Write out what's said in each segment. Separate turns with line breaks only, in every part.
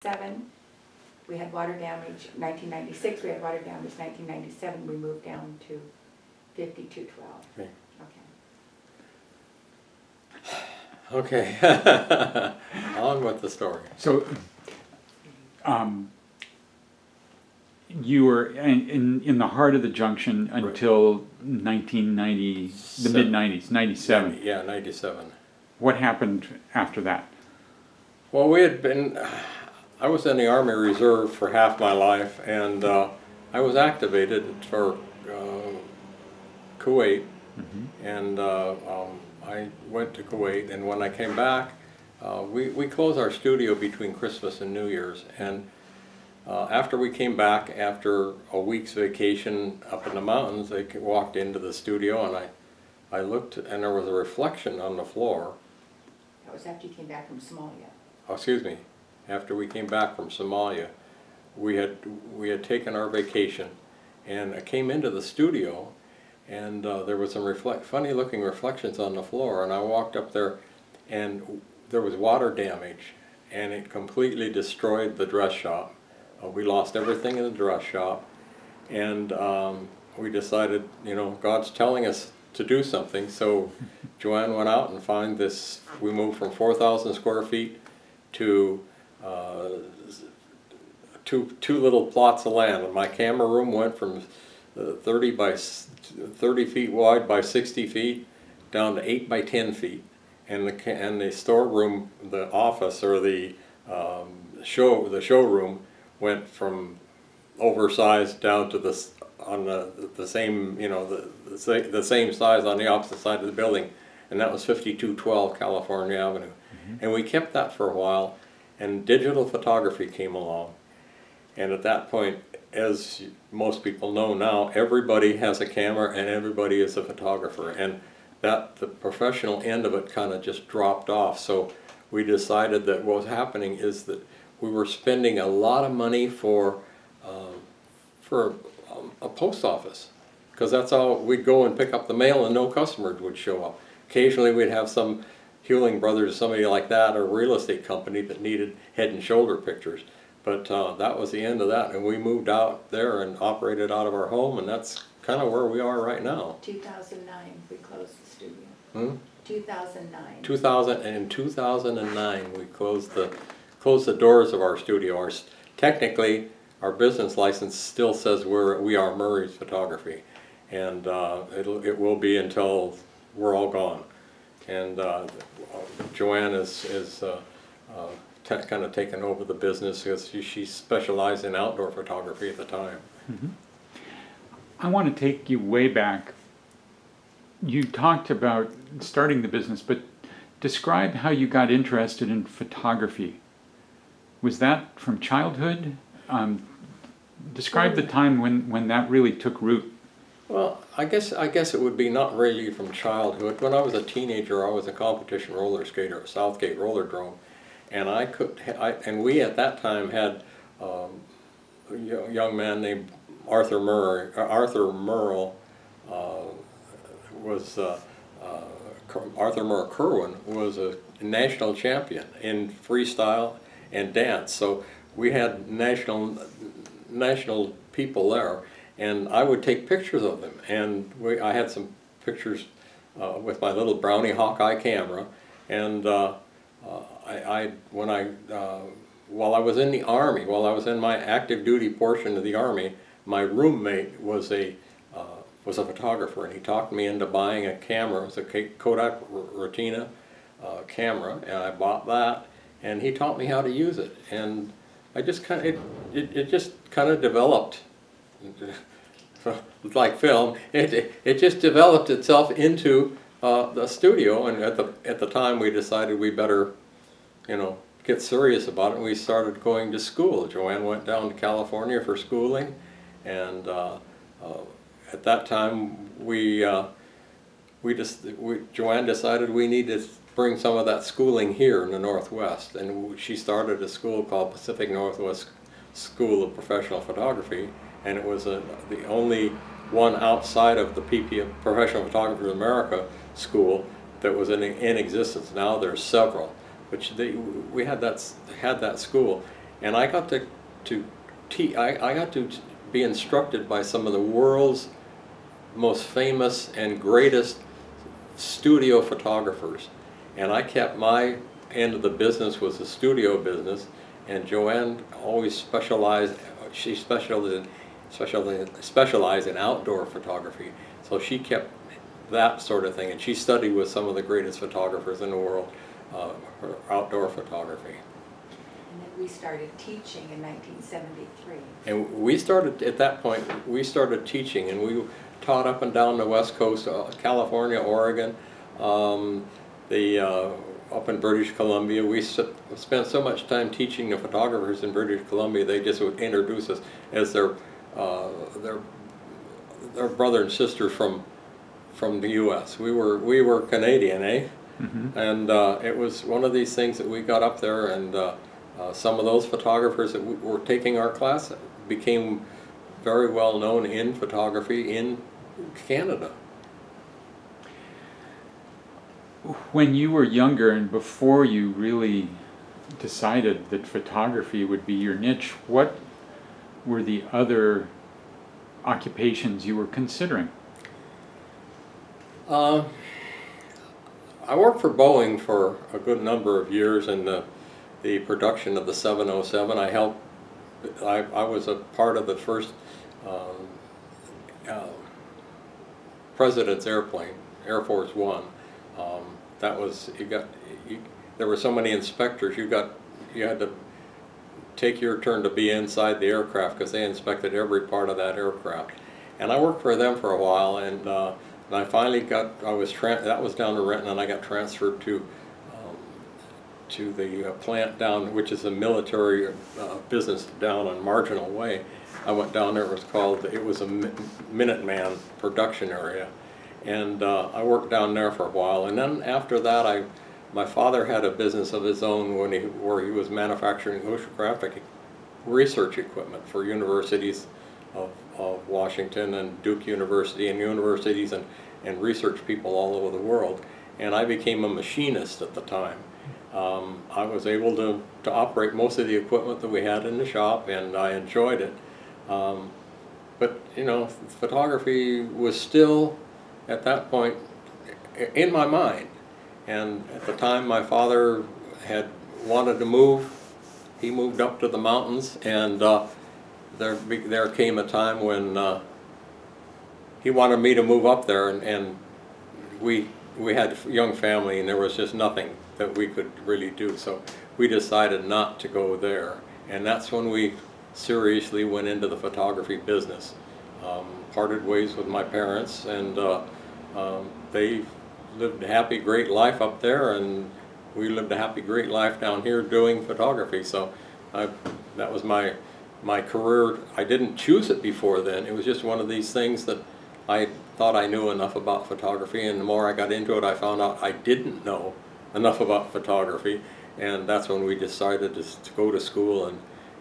1997, we had water damage. 1996, we had water damage. 1997, we moved down to 5212.
Okay.
Okay.
Okay. On with the story.
So, you were in the heart of the junction until 1990, the mid-90s, 97.
Yeah, 97.
What happened after that?
Well, I was in the Army Reserve for half my life, and I was activated for Kuwait, and I went to Kuwait, and when I came back, we closed our studio between Christmas and New Year's, and after we came back, after a week's vacation up in the mountains, I walked into the studio, and I looked, and there was a reflection on the floor.
That was after you came back from Somalia.
Oh, excuse me, after we came back from Somalia, we had taken our vacation, and I came into the studio, and there was some funny looking reflections on the floor, and I walked up there, and there was water damage, and it completely destroyed the dress shop. We lost everything in the dress shop, and we decided, you know, God's telling us to do something, so Joanne went out and found this. We moved from 4,000 square feet to two little plots of land, and my camera room went from 30 feet wide by 60 feet down to 8 by 10 feet, and the storeroom, the office, or the showroom went from oversized down to the same, you know, the same size on the opposite side of the building, and that was 5212 California Avenue. And we kept that for a while, and digital photography came along. And at that point, as most people know now, everybody has a camera and everybody is a photographer, and the professional end of it kind of just dropped off. So we decided that what was happening is that we were spending a lot of money for a post office, because that's all. We'd go and pick up the mail and no customers would show up. Occasionally we'd have some Hewling Brothers, somebody like that, or a real estate company that needed head and shoulder pictures. But that was the end of that, and we moved out there and operated out of our home, and that's kind of where we are right now.
2009, we closed the studio. 2009.
In 2009, we closed the doors of our studio. Technically, our business license still says we are Murray's Photography, and it will be until we're all gone. And Joanne is kind of taken over the business because she specialized in outdoor photography at the time.
I want to take you way back. You talked about starting the business, but describe how you got interested in photography. Was that from childhood? Describe the time when that really took root.
Well, I guess it would be not really from childhood. When I was a teenager, I was a competition roller skater at Southgate Rollerdrome, and we at that time had a young man named Arthur Murray. Arthur Merle Arthur Merle Kerwin was a national champion in freestyle and dance. So we had national people there, and I would take pictures of them. And I had some pictures with my little Brownie Hawkeye camera, and while I was in the Army, while I was in my active duty portion of the Army, my roommate was a photographer, and he talked me into buying a camera. It was a Kodak Retina camera, and I bought that, and he taught me how to use it, and I just it just kind of developed like film. It just developed itself into the studio, and at the time we decided we better, get serious about it, and we started going to school. Joanne went down to California for schooling, and at that time Joanne decided we needed to bring some of that schooling here in the Northwest, and she started a school called Pacific Northwest School of Professional Photography, and it was the only one outside of the PPF, Professional Photographers of America school, that was in existence. Now there's several, but we had that school, and I got I got to be instructed by some of the world's most famous and greatest studio photographers, and I kept my end of the business was the studio business, and Joanne always specialized. She specialized in outdoor photography, so she kept that sort of thing, and she studied with some of the greatest photographers in the world for outdoor photography.
And then we started teaching in 1973.
And we started, at that point, we started teaching, and we taught up and down the West Coast, California, Oregon, up in British Columbia. We spent so much time teaching the photographers in British Columbia, they just would introduce us as their brother and sister from the U.S. We were Canadian, eh?
Mm-hmm.
And it was one of these things that we got up there, and some of those photographers that were taking our class became very well known in photography in Canada.
When you were younger and before you really decided that photography would be your niche, what were the other occupations you were considering?
I worked for Boeing for a good number of years in the production of the 707. I was a part of the first President's airplane, Air Force One. That was, there were so many inspectors, you had to take your turn to be inside the aircraft because they inspected every part of that aircraft. And I worked for them for a while, and I finally that was down to Renton, and I got transferred to the plant down, which is a military business down on Marginal Way. I went down there. It was a Minuteman production area, and I worked down there for a while. And then after that, my father had a business of his own where he was manufacturing oceanographic research equipment for universities of Washington and Duke University and universities and research people all over the world. And I became a machinist at the time. I was able to operate most of the equipment that we had in the shop, and I enjoyed it. But you know, photography was still at that point in my mind. And at the time my father had wanted to move. He moved up to the mountains, and there came a time when he wanted me to move up there, and we had a young family, and there was just nothing that we could really do. So we decided not to go there, and that's when we seriously went into the photography business. Parted ways with my parents, and they lived a happy, great life up there, and we lived a happy, great life down here doing photography. So that was my career. I didn't choose it before then. It was just one of these things that I thought I knew enough about photography, and the more I got into it, I found out I didn't know enough about photography, and that's when we decided to go to school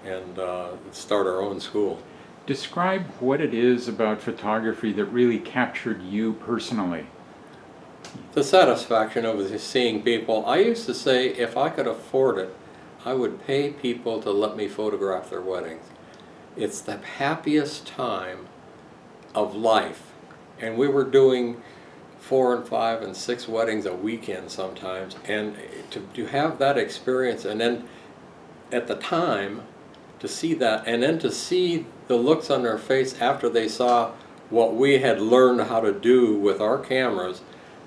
and start our own school.
Describe what it is about photography that really captured you personally.
The satisfaction of seeing people. I used to say if I could afford it, I would pay people to let me photograph their weddings. It's the happiest time of life. And we were doing 4 and 5 and 6 weddings a weekend sometimes. And to have that experience, and then at the time, to see that, and then to see the looks on their face after they saw what we had learned how to do with our cameras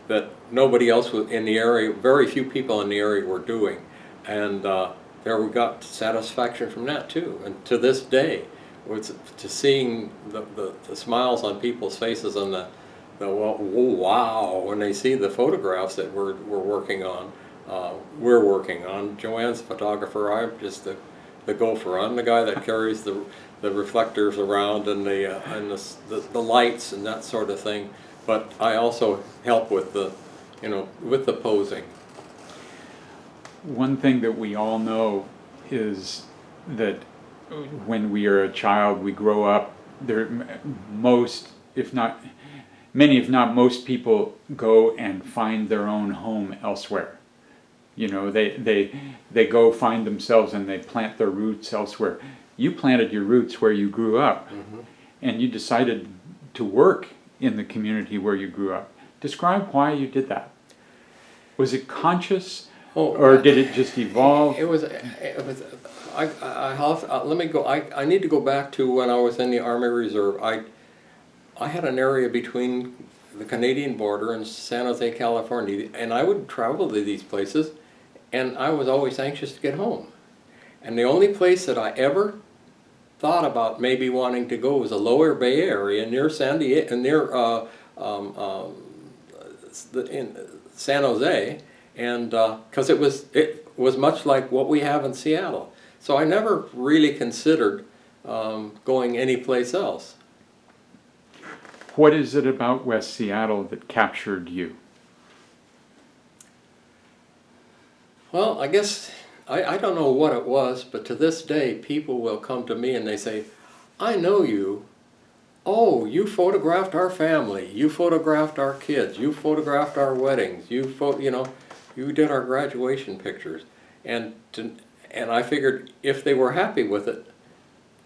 that nobody else in the area, very few people in the area were doing. And there we got satisfaction from that too. And to this day, to seeing the smiles on people's faces and the wow when they see the photographs that we're working on. Joanne's a photographer. I'm just the gopher. I'm the guy that carries the reflectors around and the lights and that sort of thing. But I also help with the posing.
One thing that we all know is that when we are a child, we grow up, many if not most people go and find their own home elsewhere. You know, they go find themselves and they plant their roots elsewhere. You planted your roots where you grew up, and you decided to work in the community where you grew up. Describe why you did that. Was it conscious, or did it just evolve?
It was, let me go, I need to go back to when I was in the Army Reserve. I had an area between the Canadian border and San Jose, California, and I would travel to these places, and I was always anxious to get home. And the only place that I ever thought about maybe wanting to go was the Lower Bay Area near San Jose, and because it was much like what we have in Seattle. So I never really considered going anyplace else.
What is it about West Seattle that captured you?
Well, I guess, I don't know what it was, but to this day, people will come to me and they say, I know you. Oh, you photographed our family. You photographed our kids. You photographed our weddings. You did our graduation pictures. And I figured if they were happy with it,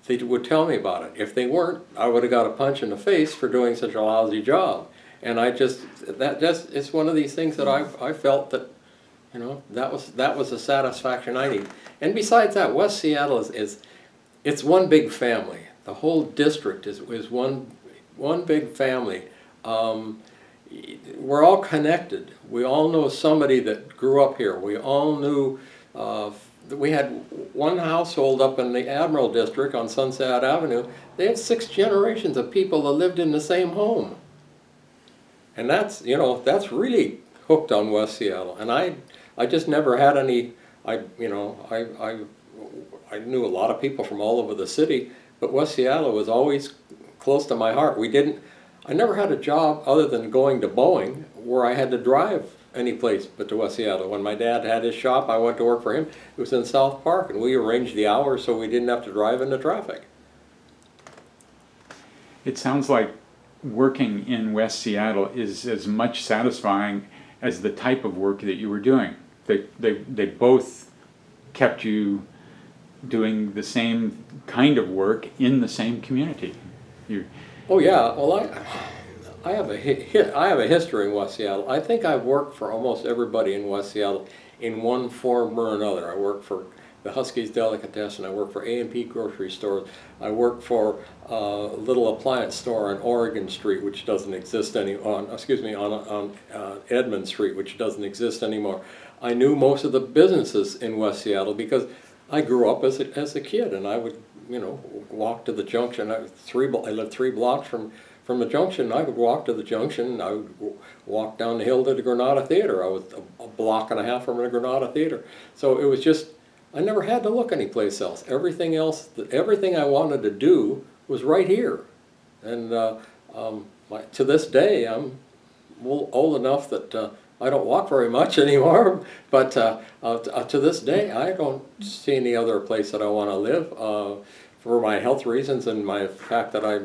they would tell me about it. If they weren't, I would have got a punch in the face for doing such a lousy job. And it's one of these things that I felt that, that was a satisfaction I need. And besides that, West Seattle it's one big family. The whole district is one big family. We're all connected. We all know somebody that grew up here. We all knew, we had one household up in the Admiral District on Sunset Avenue. They had 6 generations of people that lived in the same home. And that's really hooked on West Seattle. And I just never had any, I knew a lot of people from all over the city, but West Seattle was always close to my heart. I never had a job other than going to Boeing where I had to drive any place but to West Seattle. When my dad had his shop, I went to work for him. It was in South Park, and we arranged the hours so we didn't have to drive into traffic.
It sounds like working in West Seattle is as much satisfying as the type of work that you were doing. They both kept you doing the same kind of work in the same community.
Oh yeah, well I have a history in West Seattle. I think I've worked for almost everybody in West Seattle in one form or another. I worked for the Huskies Delicatessen. I worked for A&P grocery stores. I worked for a little appliance store on Oregon Street, which doesn't exist on Edmond Street, which doesn't exist anymore. I knew most of the businesses in West Seattle because I grew up as a kid, and I would walk to the junction. I lived 3 blocks from the junction. I would walk to the junction. I would walk down the hill to the Granada Theater. I was a block and a half from the Granada Theater. So it was just, I never had to look anyplace else. Everything I wanted to do was right here. And to this day, I'm old enough that I don't walk very much anymore, but to this day, I don't see any other place that I want to live for my health reasons and my fact that I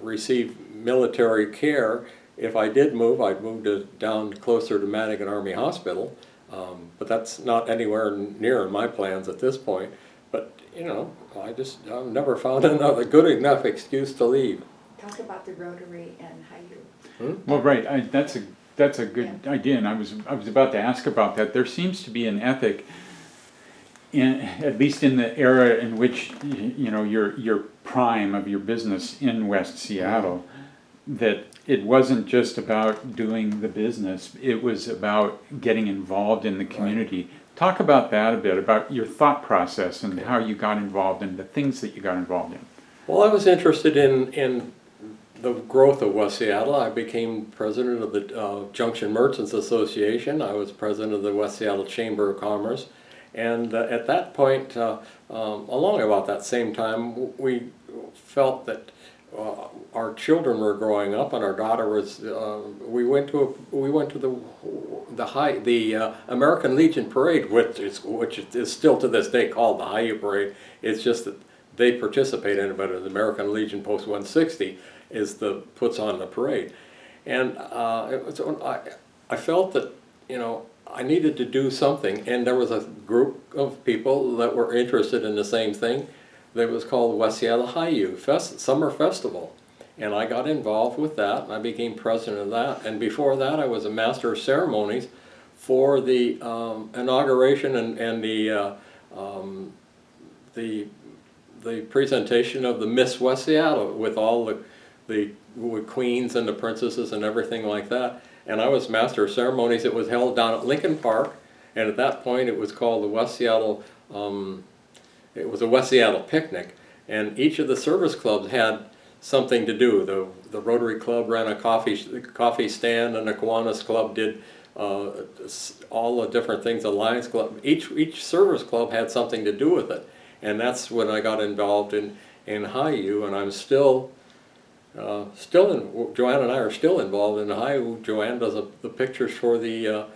receive military care. If I did move, I'd move down closer to Madigan Army Hospital, but that's not anywhere near in my plans at this point. But I've never found another good enough excuse to leave.
Talk about the Rotary and how you...
Well, right. That's a good idea, and I was about to ask about that. There seems to be an ethic, at least in the era in which your prime of your business in West Seattle, that it wasn't just about doing the business; it was about getting involved in the community. Right. Talk about that a bit, about your thought process and how you got involved and the things that you got involved in.
Well, I was interested in the growth of West Seattle. I became president of the Junction Merchants Association. I was president of the West Seattle Chamber of Commerce. And at that point, along about that same time, we felt that our children were growing up, and our daughter was. We went to the American Legion Parade, which is still to this day called the Hi-U Parade. It's just that they participate in it, but the American Legion Post 160 puts on the parade, and I felt that I needed to do something, and there was a group of people that were interested in the same thing that was called West Seattle Haiyu Summer Festival. And I got involved with that, and I became president of that. And before that, I was a master of ceremonies for the inauguration and the presentation of the Miss West Seattle with all the queens and the princesses and everything like that. And I was master of ceremonies. It was held down at Lincoln Park, and at that point it was called the West Seattle, it was a West Seattle picnic, and each of the service clubs had something to do. The Rotary Club ran a coffee stand, and the Kiwanis Club did all the different things. The Lions Club, each service club had something to do with it, and that's when I got involved in Haiyu, and I'm still Joanne and I are still involved in Haiyu. Joanne does the pictures for the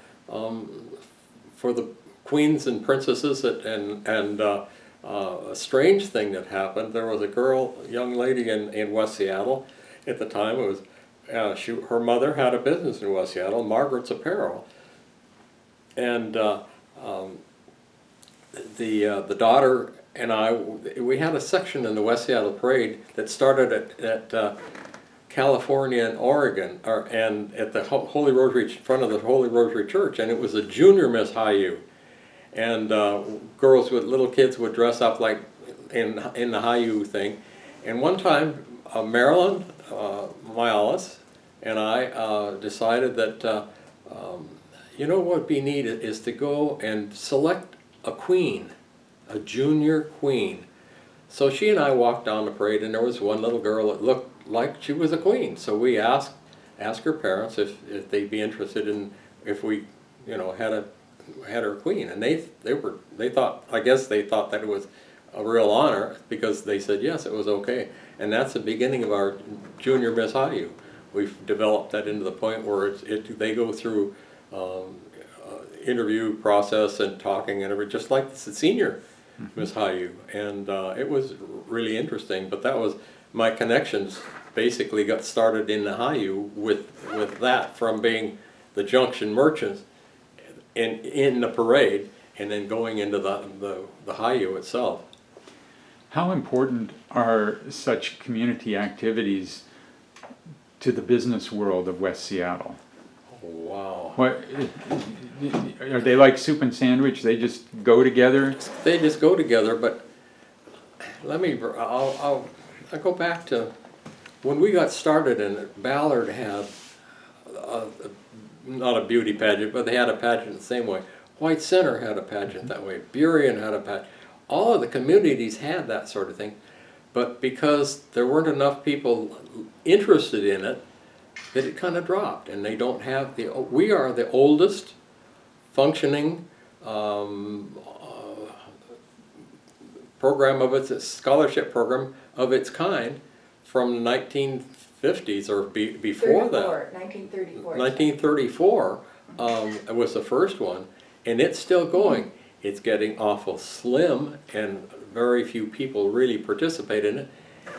queens and princesses, and a strange thing that happened. There was a young lady in West Seattle at the time. It was her mother had a business in West Seattle, Margaret's Apparel, and the daughter and we had a section in the West Seattle Parade that started at California and Oregon, and at the Holy Rosary, front of the Holy Rosary Church, and it was a junior Miss Haiyu. And little kids would dress up like in the Haiyu thing. And one time, Marilyn Mialis and I decided that, you know what would be neat is to go and select a queen, a junior queen. So she and I walked down the parade, and there was one little girl that looked like she was a queen. So we asked her parents if they'd be interested in if we, had her queen, and they thought, I guess they thought that it was a real honor, because they said yes, it was okay. And that's the beginning of our junior Miss Haiyu. We've developed that into the point where they go through interview process and talking and everything, just like the senior Miss Haiyu. And it was really interesting, but that was my connections basically got started in the Haiyu with that, from being the Junction Merchants in the parade, and then going into the Haiyu itself.
How important are such community activities to the business world of West Seattle?
Wow.
What are they like soup and sandwich? They just go together?
They just go together, but I'll go back to when we got started, and Ballard had not a beauty pageant, but they had a pageant the same way. White Center had a pageant that way. Burien had a pageant. All of the communities had that sort of thing, but because there weren't enough people interested in it, that it kind of dropped, and they don't have we are the oldest functioning program of its scholarship program of its kind from 1950s or before that.
1934.
1934 was the first one, and it's still going. It's getting awful slim, and very few people really participate in it.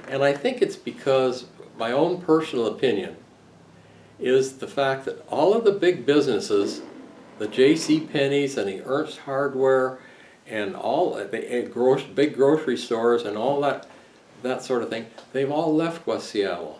And I think it's because, my own personal opinion, is the fact that all of the big businesses, the J.C. Penney's and the Ernst Hardware, and all the big grocery stores and all that sort of thing, they've all left West Seattle.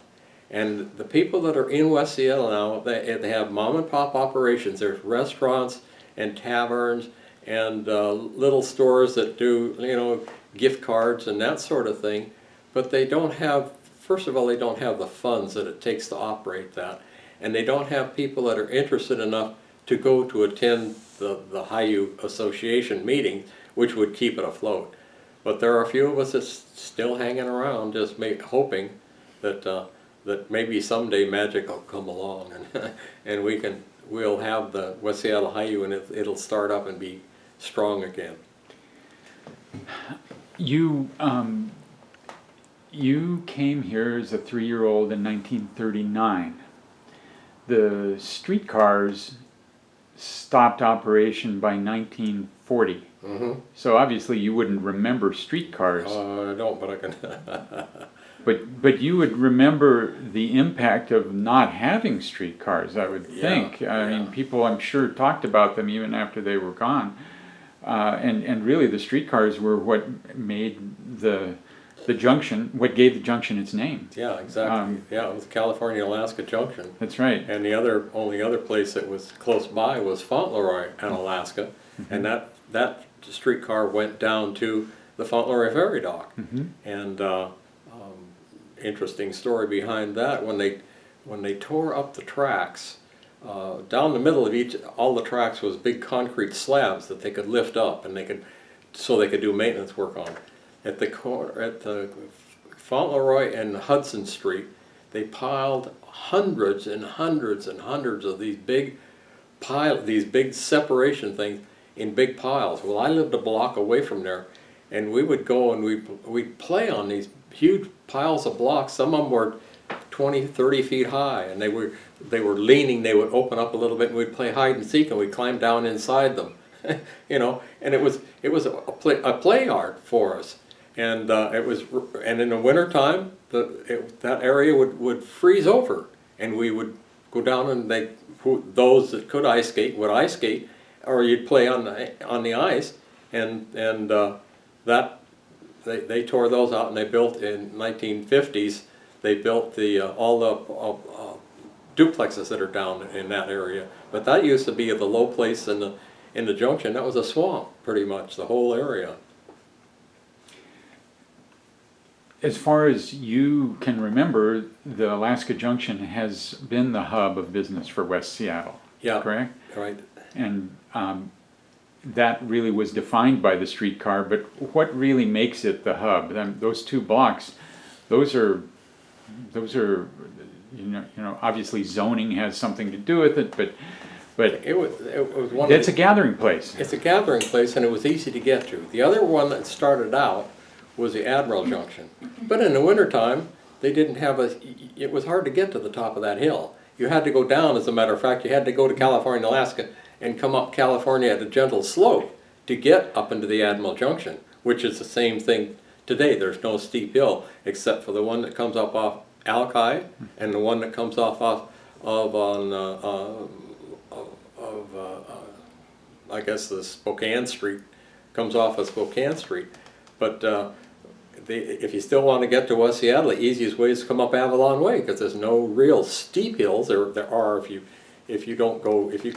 And the people that are in West Seattle now, they have mom and pop operations. There's restaurants and taverns and little stores that do, gift cards and that sort of thing. But they don't have, first of all, they don't have the funds that it takes to operate that. And they don't have people that are interested enough to go to attend the Haiyu Association meeting, which would keep it afloat. But there are a few of us that's still hanging around, just hoping that maybe someday magic will come along, and we'll have the West Seattle Haiyu, and it'll start up and be strong again.
You came here as a 3-year-old in 1939. The streetcars stopped operation by 1940.
Mm-hmm.
So obviously you wouldn't remember streetcars,
I don't, but I can.
but you would remember the impact of not having streetcars, I would
Yeah,
think. I mean,
yeah.
people, I'm sure, talked about them even after they were gone. And really the streetcars were what made the junction, what gave the junction its name.
Yeah, exactly. Yeah, it was California-Alaska Junction.
That's right.
And the only other place that was close by was Fauntleroy in Alaska, and that streetcar went down to the Fauntleroy Ferry Dock. And interesting story behind that, when they tore up the tracks, down the middle of all the tracks was big concrete slabs that they could lift up, and they could do maintenance work on. At the Fauntleroy and Hudson Street, they piled hundreds and hundreds and hundreds of these big separation things in big piles. Well, I lived a block away from there, and we would go and we'd play on these huge piles of blocks. Some of them were 20, 30 feet high, and they were leaning. They would open up a little bit, and we'd play hide and seek, and we'd climb down inside them. You know, and it was a play art for us. And and in the wintertime, that area would freeze over, and we would go down, and those that could ice skate would ice skate, or you'd play on the ice, and that they tore those out, and they built in 1950s. They built all the duplexes that are down in that area. But that used to be the low place in the junction. That was a swamp, pretty much the whole area.
As far as you can remember, the Alaska Junction has been the hub of business for West Seattle.
Yeah.
Correct?
Right.
And that really was defined by the streetcar, but what really makes it the hub? Those 2 blocks, those are obviously zoning has something to do with it, but
It was one.
it's a gathering place.
It's a gathering place, and it was easy to get to. The other one that started out was the Admiral Junction, but in the wintertime, they didn't have it was hard to get to the top of that hill. You had to go down, as a matter of fact. You had to go to California, Alaska, and come up California at a gentle slope to get up into the Admiral Junction, which is the same thing today. There's no steep hill, except for the one that comes up off Alki, and the one that comes off I guess the Spokane Street, comes off of Spokane Street. But if you still want to get to West Seattle, the easiest way is to come up Avalon Way, because there's no real steep hills. There are if you don't go if you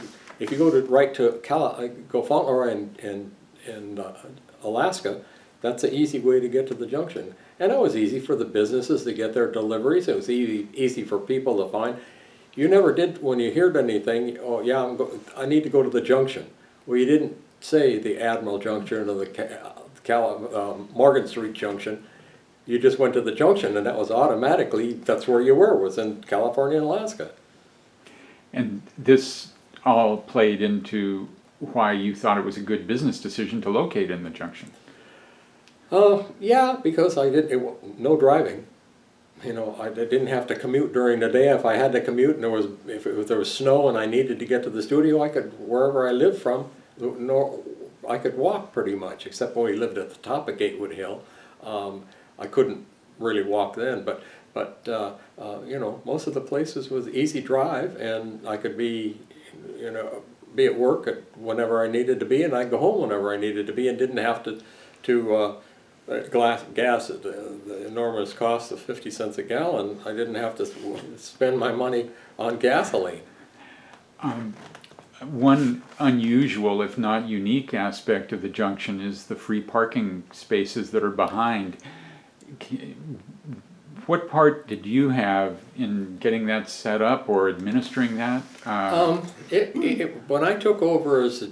go go Fauntleroy and Alaska. That's an easy way to get to the junction, and it was easy for the businesses to get their deliveries. It was easy for people to find. You never did, when you heard anything, oh yeah, I need to go to the junction. Well, you didn't say the Admiral Junction or the Morgan Street Junction. You just went to the junction, and that was automatically, that's where you was in California and Alaska.
And this all played into why you thought it was a good business decision to locate in the junction.
Yeah, because no driving. You know, I didn't have to commute during the day. If I had to commute, and if there was snow and I needed to get to the studio, I could, wherever I lived from, I could walk pretty much, except when we lived at the top of Gatewood Hill. I couldn't really walk then, but you know, most of the places was easy drive, and I could be at work whenever I needed to be, and I'd go home whenever I needed to be, and didn't have to gas at the enormous cost of 50 cents a gallon. I didn't have to spend my money on gasoline.
One unusual, if not unique, aspect of the junction is the free parking spaces that are behind. What part did you have in getting that set up or administering that?
When I took over as the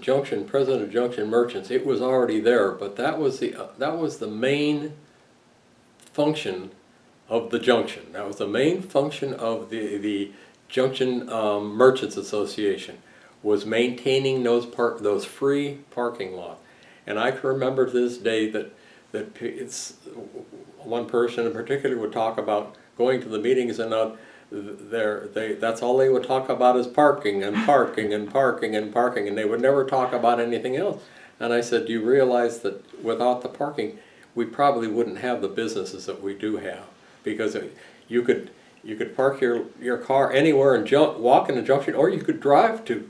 president of Junction Merchants, it was already there, but that was the main function of the junction. That was the main function of the Junction Merchants Association, was maintaining those free parking lots. And I can remember to this day that one person in particular would talk about going to the meetings, and that's all they would talk about is parking and parking and parking and parking, and they would never talk about anything else. And I said, do you realize that without the parking, we probably wouldn't have the businesses that we do have? Because you could park your car anywhere and walk in the junction, or you could drive to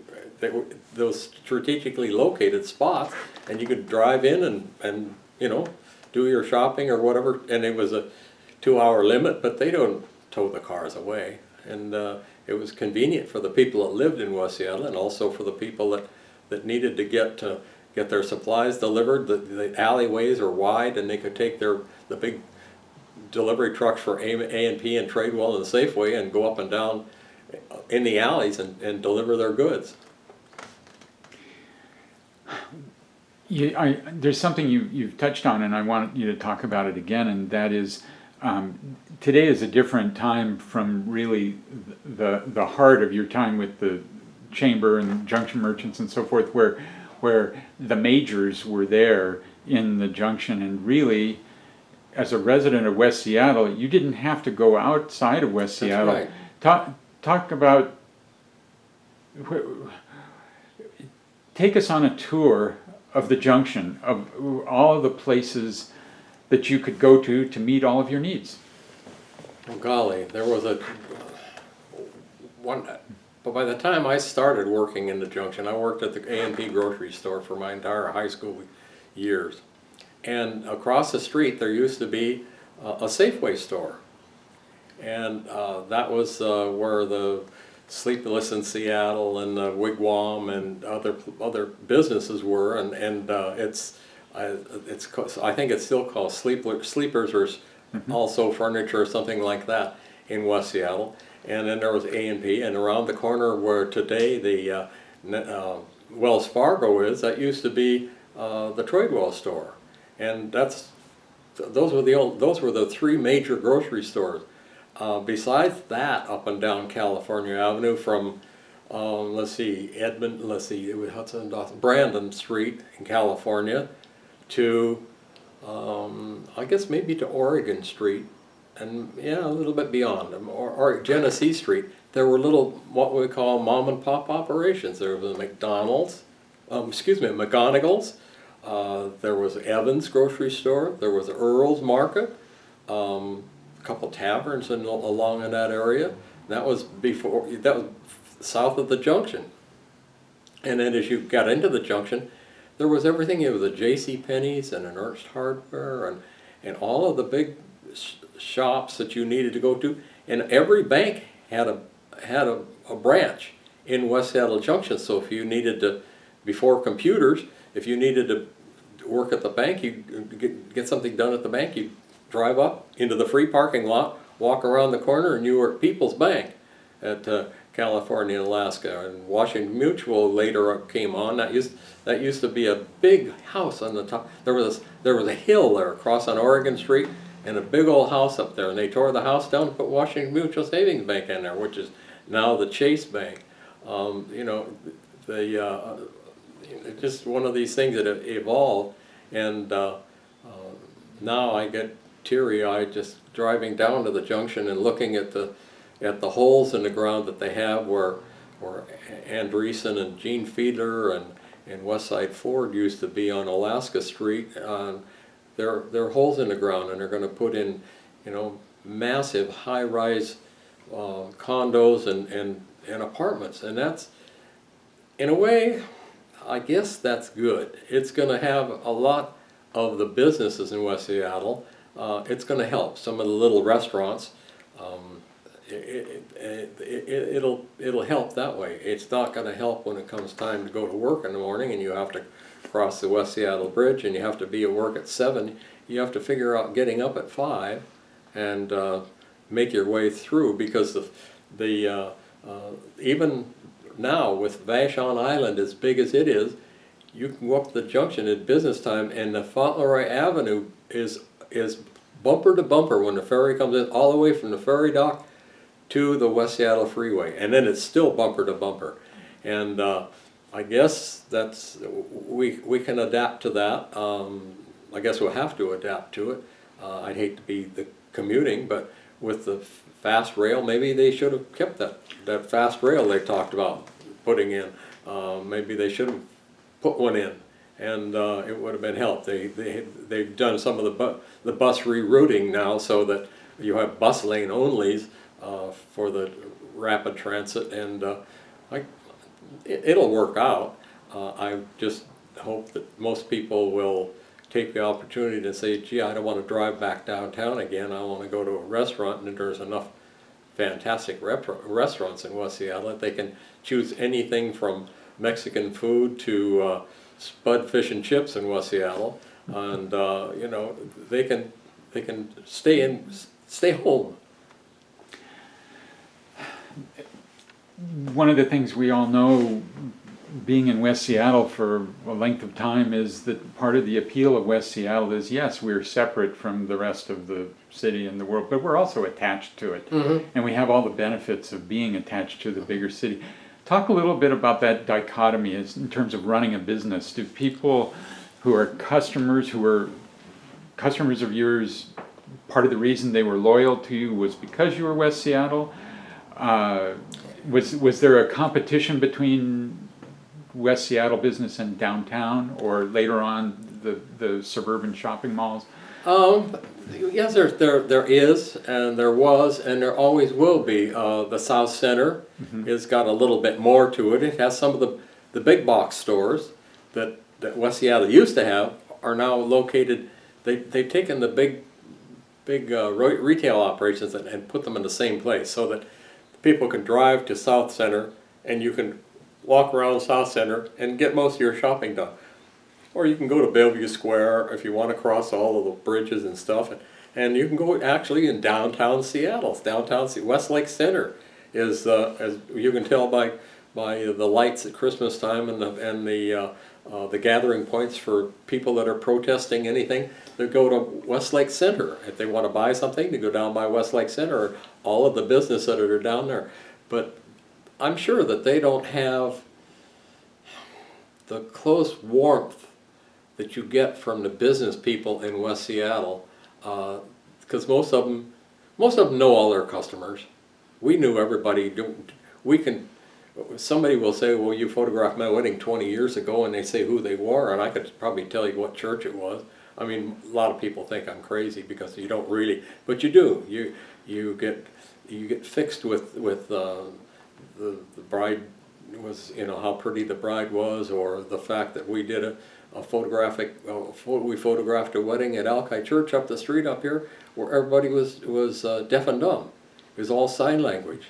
those strategically located spots, and you could drive in and you know, do your shopping or whatever. And it was a 2-hour limit, but they don't tow the cars away. And it was convenient for the people that lived in West Seattle, and also for the people that needed to get their supplies delivered. The alleyways are wide, and they could take the big delivery trucks for A&P and Tradewell and Safeway and go up and down in the alleys and deliver their goods.
There's something you've touched on, and I want you to talk about it again, and that is today is a different time from really the heart of your time with the chamber and junction merchants and so forth, where the majors were there in the junction, and really, as a resident of West Seattle, you didn't have to go outside of West Seattle.
Right.
Talk about, take us on a tour of the junction, of all of the places that you could go to meet all of your needs.
Oh golly, there was one. But by the time I started working in the junction, I worked at the A&P grocery store for my entire high school years. And across the street there used to be a Safeway store. And that was where the Sleepless in Seattle and the Wigwam and other businesses were. And I think it's still called Sleepers or also Furniture or something like that in West Seattle. And then there was A&P, and around the corner where today the Wells Fargo is, that used to be the Tradewell store. And those were the three major grocery stores. Besides that, up and down California Avenue from Brandon Street in California to I guess maybe to Oregon Street, and yeah, a little bit beyond them, or Genesee Street. There were little, what we call mom and pop operations. There was a McDonald's, McGonagall's. There was Evans grocery store. There was Earl's Market. A couple taverns along in that area. That was south of the junction. And then as you got into the junction, there was everything. It was a J.C. Penney's and an Ernst Hardware and all of the big shops that you needed to go to. And every bank had a branch in West Seattle Junction. So if you needed to, before computers, if you needed to work at the bank, you get something done at the bank, you drive up into the free parking lot, walk around the corner, and you were at People's Bank at California and Alaska. And Washington Mutual later came on. That used to be a big house on the top. There was a hill there across on Oregon Street, and a big old house up there. And they tore the house down and put Washington Mutual Savings Bank in there, which is now the Chase Bank. Just one of these things that have evolved, and now I get teary-eyed just driving down to the junction and looking at the holes in the ground that they have where Andreessen and Gene Fiedler and Westside Ford used to be on Alaska Street. There are holes in the ground, and they're going to put in, massive high-rise condos and apartments, and that's, in a way, I guess that's good. It's going to have a lot of the businesses in West Seattle. It's going to help some of the little restaurants. It'll help that way. It's not going to help when it comes time to go to work in the morning and you have to cross the West Seattle Bridge and you have to be at work at 7. You have to figure out getting up at 5 and make your way through, because even now with Vashon Island as big as it is, you can go up the junction at business time and the Fauntleroy Avenue is bumper to bumper when the ferry comes in, all the way from the ferry dock to the West Seattle Freeway, and then it's still bumper to bumper. And I guess we can adapt to that. I guess we'll have to adapt to it. I'd hate to be the commuting, but with the fast rail, maybe they should have kept that fast rail they talked about putting in. Maybe they should have put one in and it would have been helped. They've done some of the bus rerouting now so that you have bus lane onlys for the rapid transit, and it'll work out. I just hope that most people will take the opportunity to say, gee, I don't want to drive back downtown again. I want to go to a restaurant, and there's enough fantastic restaurants in West Seattle that they can choose anything from Mexican food to spud fish and chips in West Seattle, and you know, they can stay home.
One of the things we all know, being in West Seattle for a length of time, is that part of the appeal of West Seattle is, yes, we're separate from the rest of the city and the world, but we're also attached to it. And we have all the benefits of being attached to the bigger city. Talk a little bit about that dichotomy in terms of running a business. Do people who are customers of yours, part of the reason they were loyal to you was because you were West Seattle? Was there a competition between West Seattle business and downtown, or later on the suburban shopping malls?
Yes, there is, and there was, and there always will be. The South Center has got a little bit more to it. It has some of the big box stores that West Seattle used to have are now located. They've taken the big retail operations and put them in the same place so that people can drive to South Center and you can walk around South Center and get most of your shopping done. Or you can go to Bellevue Square if you want to cross all of the bridges and stuff, and you can go actually in downtown Seattle. Westlake Center is, as you can tell by the lights at Christmas time and the gathering points for people that are protesting anything. They go to Westlake Center if they want to buy something. They go down by Westlake Center. All of the business that are down there, but I'm sure that they don't have the close warmth that you get from the business people in West Seattle, because most of them know all their customers. We knew everybody. Somebody will say, well, you photographed my wedding 20 years ago, and they say who they were, and I could probably tell you what church it was. I mean, a lot of people think I'm crazy because you don't really, but you do. You get fixed with the bride was, you know, how pretty the bride was, or the fact that we did we photographed a wedding at Alki Church up the street up here where everybody was deaf and dumb. It was all sign language,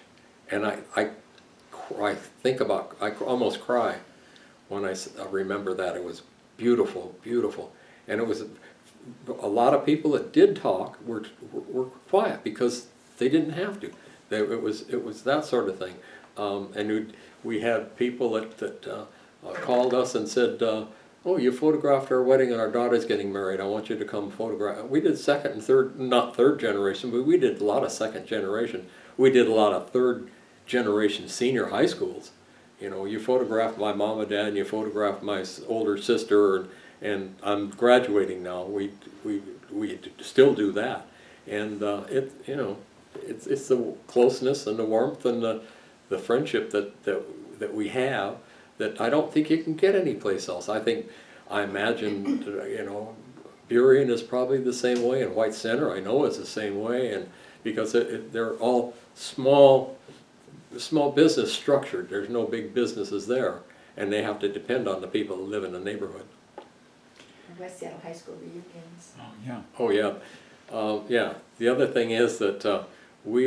and I almost cry when I remember that. It was beautiful, beautiful, and it was a lot of people that did talk were quiet because they didn't have to. It was that sort of thing, and we had people that called us and said, "Oh, you photographed our wedding and our daughter's getting married. I want you to come photograph." We did second and third, not third generation, but we did a lot of second generation. We did a lot of third generation senior high schools. You know, you photographed my mom and dad, and you photographed my older sister, and I'm graduating now. We still do that, and it's the closeness and the warmth and the friendship that we have that I don't think you can get anyplace else. I imagine, you know, Burien is probably the same way, and White Center I know is the same way, and because they're all small business structured. There's no big businesses there, and they have to depend on the people who live in the neighborhood.
West Seattle High School reunions.
Oh, yeah.
Oh yeah, yeah. The other thing is that we